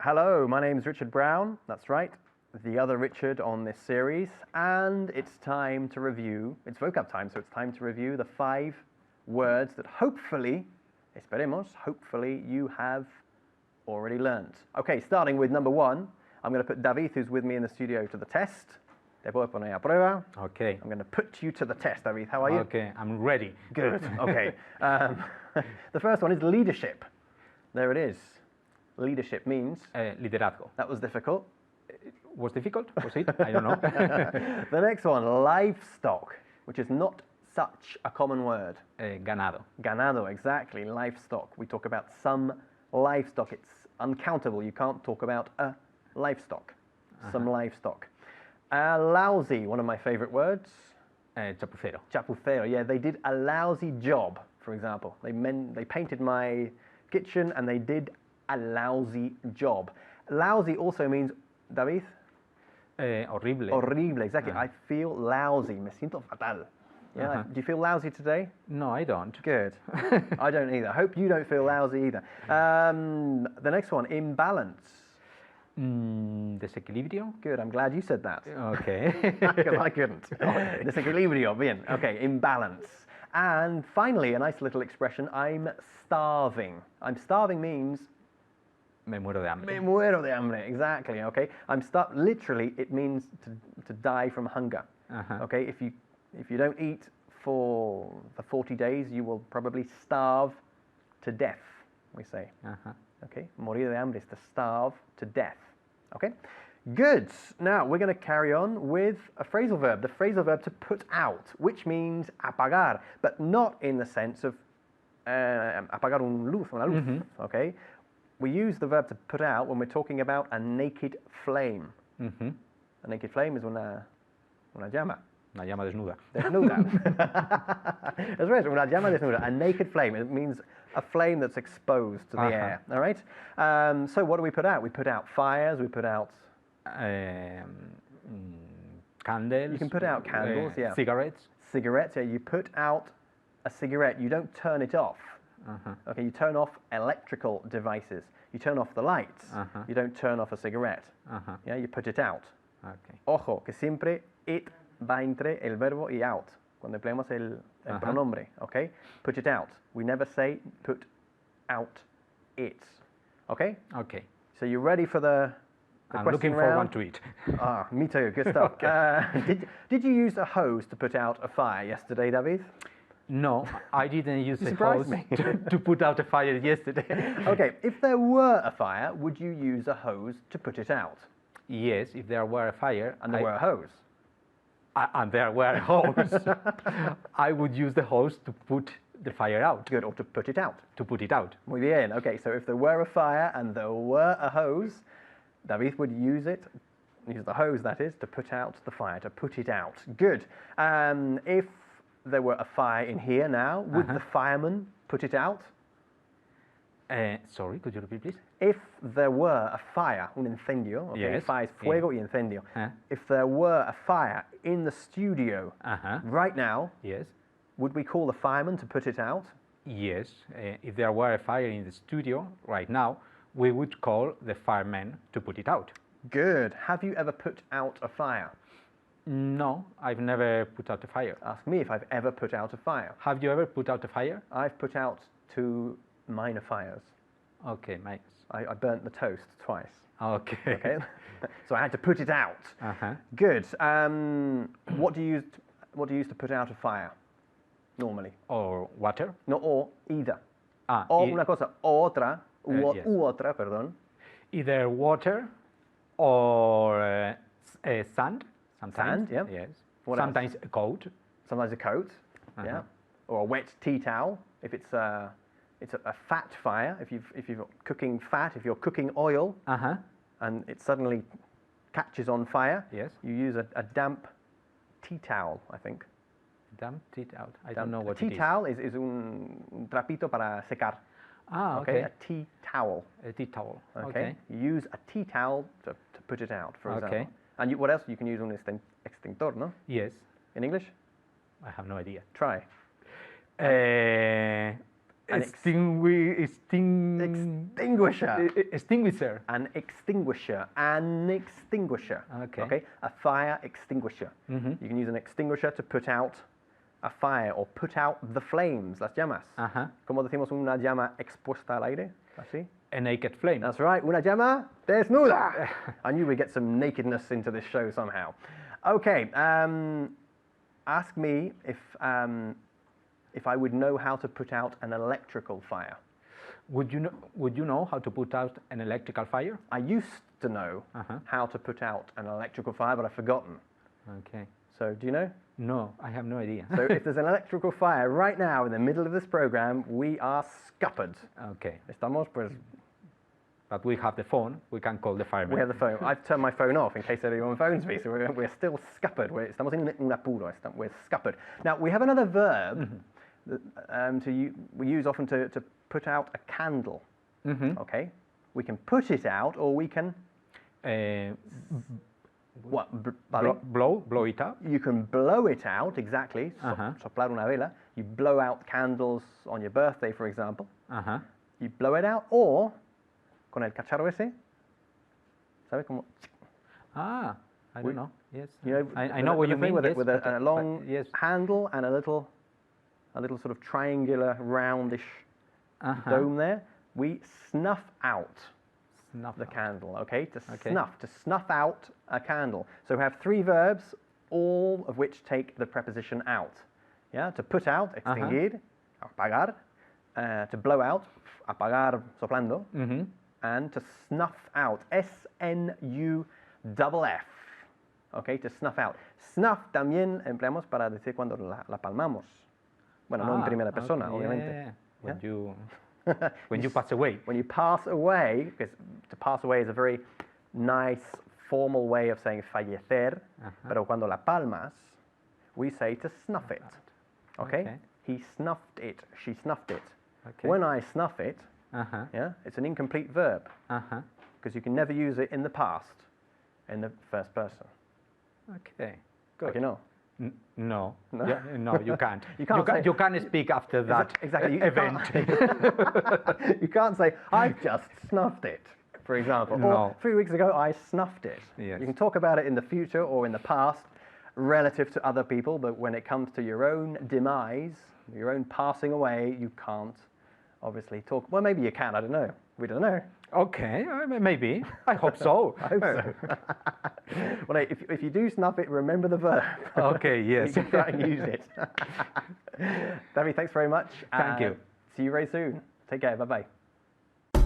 Hello, my name is Richard Brown. That's right, the other Richard on this series. And it's time to review, it's vocab time, so it's time to review the 5 words that hopefully, esperemos, hopefully you have already learned. Okay, starting with number 1, I'm going to put David, who's with me in the studio, to the test. Te puedo poner a prueba. Okay. I'm going to put you to the test, David. How are you? Okay, I'm ready. Good. Okay. The first one is leadership. There it is. Leadership means? Liderazgo. That was difficult. Was difficult? Was it? I don't know. The next one, livestock, which is not such a common word. Ganado. Ganado, exactly. Livestock. We talk about some livestock. It's uncountable. You can't talk about a livestock. Some livestock. Lousy, one of my favorite words. Chapucero. Chapucero, yeah, they did a lousy job, for example. They painted my kitchen and they did a lousy job. Lousy also means, David? Horrible. Horrible, exactly. I feel lousy, me siento fatal. Yeah, do you feel lousy today? No, I don't. Good. I don't either. Hope you don't feel lousy either. The next one, imbalance. Desequilibrio. Good, I'm glad you said that. Okay. Because I couldn't. Desequilibrio, bien. Okay, imbalance. And finally, a nice little expression, I'm starving. I'm starving means... Me muero de hambre. Me muero de hambre, exactly, okay? Literally, it means to die from hunger. Okay, if you don't eat for 40 days, you will probably starve to death, we say. Okay, morir de hambre is to starve to death. Okay, good. Now we're going to carry on with a phrasal verb, the phrasal verb to put out, which means apagar, but not in the sense of apagar una luz, okay? We use the verb to put out when we're talking about a naked flame. A naked flame is una llama. Una llama desnuda. Desnuda. That's right, una llama desnuda. A naked flame. It means a flame that's exposed to the air. All right? So what do we put out? We put out fires, we put out... candles. You can put out candles, yeah. Cigarettes. Cigarettes, yeah. You put out a cigarette. You don't turn it off. Okay, you turn off electrical devices. You turn off the lights. You don't turn off a cigarette. Yeah, you put it out. Okay. Ojo, que siempre it va entre el verbo y out. Cuando empleamos el pronombre, okay? Put it out. We never say put out it. Okay? Okay. So you ready for the I'm question looking round? forward to it. Ah, me too. Good stuff. Did you use a hose to put out a fire yesterday, David? No, I didn't use a surprised hose me. to put out a fire yesterday. Okay, if there were a fire, would you use a hose to put it out? Yes, if there were a fire. And there were a hose? And there were a hose. I would use the hose to put the fire out. Good, or to put it out. To put it out. Muy bien. Okay, so if there were a fire and there were a hose, David would use the hose, that is, to put out the fire, to put it out. Good. If there were a fire in here now, would the fireman put it out? Sorry, could you repeat, please? If there were a fire, un incendio, okay, Yes. fire is fuego y incendio. Uh. If there were a fire in the studio right now, Yes. would we call the fireman to put it out? Yes. If there were a fire in the studio right now, we would call the fireman to put it out. Good. Have you ever put out a fire? No, I've never put out a fire. Ask me if I've ever put out a fire. Have you ever put out a fire? I've put out 2 minor fires. Okay, Mike. I burnt the toast twice. Okay. Okay, so I had to put it out. Good. What do you use to put out a fire normally? Or water? No, or either. O una cosa, otra, yes. u otra, perdón. Either water or sand. Sometimes. Sand, yeah. Yes. What Sometimes a coat. Sometimes a coat, yeah, or a wet tea towel if it's a fat fire. If you're cooking fat, if you're cooking oil, and it suddenly catches on fire, Yes. you use a damp tea towel, I think. Damp it out. I don't know what tea it is. towel is un trapito para secar. Ah, Okay, okay. a tea towel. A tea towel. Okay, Okay. you use a tea towel to put it out, for example. Okay. And what else? You can use un extintor, no? Yes. In English? I have no idea. Try. Extinguisher. Extinguisher. An extinguisher. An extinguisher. Okay. A fire extinguisher. You can use an extinguisher to put out a fire or put out the flames, las llamas. ¿Cómo decimos una llama expuesta al aire? Así. A naked flame. That's right. Una llama desnuda. I knew we'd get some nakedness into this show somehow. Okay. Ask me if I would know how to put out an electrical fire. Would you know how to put out an electrical fire? I used to know how to put out an electrical fire, but I've forgotten. Okay. So, do you know? No, I have no idea. So, if there's an electrical fire right now in the middle of this program, we are scuppered. Okay. Estamos, pues. But we have the phone. We can call the fireman. We have the phone. I've turned my phone off in case anyone phones me, so we're still scuppered. Estamos en un apuro. We're scuppered. Now, we have another verb that, we use often to put out a candle. Okay? We can put it out, or we can... what? Blow it out? You can blow it out, exactly. Soplar una vela. You blow out candles on your birthday, for example. You blow it out, or... con el cacharro ese, ¿sabe cómo? I don't know. Yes, you know, I know what you mean. With a long handle and a little sort of triangular, roundish dome there. We snuff out the candle. Okay, to snuff out a candle. So we have three verbs, all of which take the preposition out. Yeah, to put out, extinguir, apagar. To blow out, apagar soplando. And to snuff out, S-N-U-F-F. Okay, to snuff out. Snuff también empleamos para decir cuando la palmamos. Bueno, no en primera persona, obviamente. When you pass away. When you pass away, because to pass away is a very nice, formal way of saying fallecer, pero cuando la palmas, we say to snuff it. Okay? He snuffed it, she snuffed it. Okay. When I snuff it, it's an incomplete verb because you can never use it in the past in the first person. Okay, good. Like you know? No, you can't. You can't speak after that event. You can't say, I've just snuffed it, for example. No. Or 3 weeks ago, I snuffed it. Yes. You can talk about it in the future or in the past relative to other people, but when it comes to your own demise, your own passing away, you can't obviously talk. Well, maybe you can, I don't know. We don't know. Okay, maybe. I hope so. I hope so. Well, if you do snuff it, remember the verb. Okay, yes. You can try and use it. David, thanks very much. Thank you. See you very soon. Take care. Bye-bye.